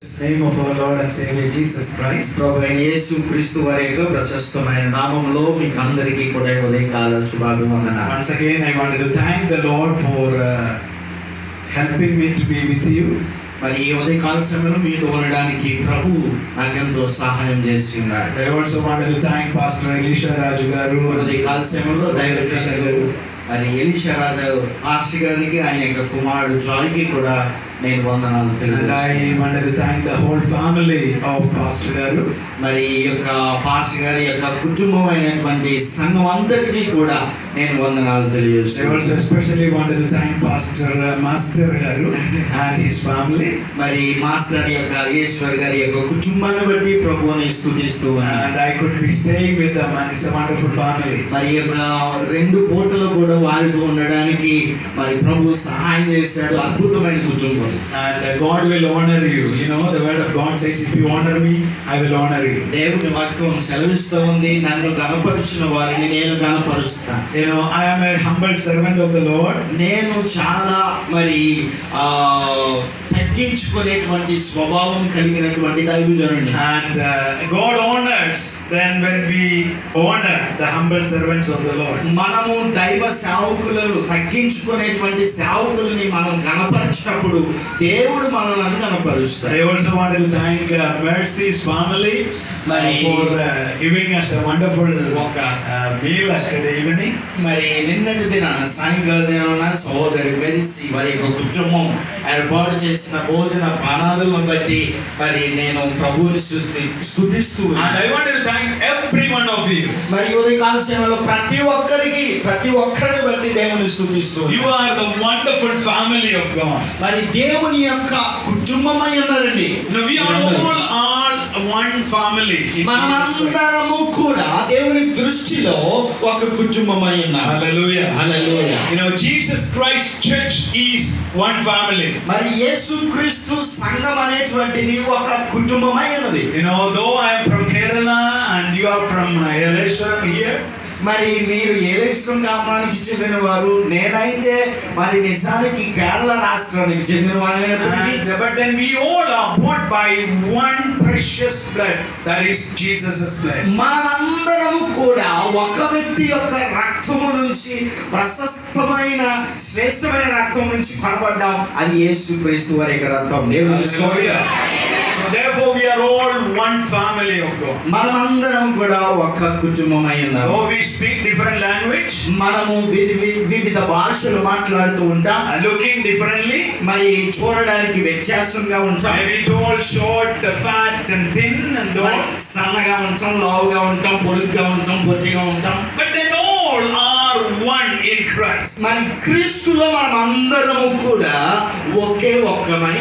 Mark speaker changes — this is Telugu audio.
Speaker 1: Name of our Lord and Savior Jesus Christ.
Speaker 2: ప్రభువైన యేసుక్రీస్తు వారి యొక్క ప్రశస్తమైన నామములో మీకు అందరికీ కూడా ఉదయకాల శుభాభివందనాలు.
Speaker 1: Once again I wanted to thank the Lord for helping me to be with you.
Speaker 2: మరి ఈ ఉదయకాల సమయంలో మీతో ఉండడానికి ప్రభు నాకెంతో సహాయం చేస్తున్నారు.
Speaker 1: I also wanted to thank Pastor Elisha Raju garu.
Speaker 2: ఉదయకాల సమయంలో దైవజనులు మరి ఎలీషా రాజు పాస్టర్ గారికి ఆయన యొక్క కుమారుడు జాయ్కి కూడా నేను వందనాలు తెలియజేస్తున్నాను.
Speaker 1: And I wanted to thank the whole family of Pastor garu.
Speaker 2: మరి ఈ యొక్క పాస్టర్ గారి యొక్క కుటుంబమైనటువంటి సంఘం అందరికీ కూడా నేను వందనాలు తెలియజేస్తున్నాను.
Speaker 1: I also especially wanted to thank Pastor Master garu and his family.
Speaker 2: మరి మాస్టర్ యొక్క ఈశ్వర్ గారి యొక్క కుటుంబాన్ని బట్టి ప్రభువుని స్తుతిస్తూ ఉన్నాను.
Speaker 1: And I could be staying with them and it's a wonderful family.
Speaker 2: మరి యొక్క రెండు పూటలు కూడా వారితో ఉండడానికి మరి ప్రభు సహాయం చేశాడు. అద్భుతమైన కుటుంబం.
Speaker 1: And God will honor you. You know the word of God says, if you honor me, I will honor you.
Speaker 2: దేవుని వాక్యం సెలవిస్తూ ఉంది, నన్ను గణపరిచిన వారిని నేను గణపరుస్తాను.
Speaker 1: You know, I am a humble servant of the Lord.
Speaker 2: నేను చాలా మరి తగ్గించుకునేటువంటి స్వభావం కలిగినటువంటి దైవజనుడిని.
Speaker 1: And God honors then when we honor the humble servants of the Lord.
Speaker 2: మనము దైవ సేవకులను తగ్గించుకునేటువంటి సేవకులని మనం గణపరిచినప్పుడు దేవుడు మనల్ని గణపరుస్తాడు.
Speaker 1: I also wanted to thank Mercy's family for giving us a wonderful meal yesterday evening.
Speaker 2: మరి నిన్నటి దినాన సాయంకాల దినాన సహోదరి మెరిసి వారి యొక్క కుటుంబం ఏర్పాటు చేసిన భోజన పానాదులను బట్టి మరి నేను ప్రభువుని స్తుతిస్తూ
Speaker 1: And I wanted to thank every one of you.
Speaker 2: మరి ఉదయకాల సమయంలో ప్రతి ఒక్కరిని బట్టి దేవుని స్తుతిస్తూ
Speaker 1: You are the wonderful family of God.
Speaker 2: మరి దేవుని యొక్క కుటుంబమై ఉన్నారండి.
Speaker 1: We are all one family.
Speaker 2: మనమందరము కూడా దేవుని దృష్టిలో ఒక కుటుంబమై ఉన్నాం.
Speaker 1: Hallelujah.
Speaker 2: Hallelujah.
Speaker 1: You know, Jesus Christ Church is one family.
Speaker 2: మరి యేసుక్రీస్తు సంఘం అనేటువంటిది ఒక కుటుంబమై ఉన్నది.
Speaker 1: You know, though I am from Kerala and you are from Eleshwaram here.
Speaker 2: మరి మీరు ఏలేశ్వరం గ్రామానికి చెందిన వారు, నేనైతే మరి నిజానికి కేరళ రాష్ట్రానికి చెందిన వాడినప్పటికీ
Speaker 1: but then we all are bought by one precious blood, that is Jesus' blood.
Speaker 2: మనమందరము కూడా ఒక వ్యక్తి యొక్క రక్తము నుంచి ప్రశస్తమైన శ్రేష్టమైన రక్తం నుంచి కొనబడ్డాం. అది యేసుక్రీస్తు వారి యొక్క రక్తం. దేవుని స్తోత్రం.
Speaker 1: So therefore we are all one family of God.
Speaker 2: మనమందరం కూడా ఒక కుటుంబమై ఉన్నాం.
Speaker 1: Oh, we speak different language.
Speaker 2: మనము వివిధ భాషలు మాట్లాడుతూ ఉంటాం.
Speaker 1: Looking differently.
Speaker 2: మరి చూడడానికి వ్యత్యాసంగా ఉంటాం.
Speaker 1: Maybe tall, short, fat and thin and all.
Speaker 2: సన్నగా ఉంటాం, లావుగా ఉంటాం, పొడుగ్గా ఉంటాం, పొట్టిగా ఉంటాం.
Speaker 1: But then all are one in Christ.
Speaker 2: మరి క్రీస్తులో మనం అందరము కూడా ఒకే ఒక్కమై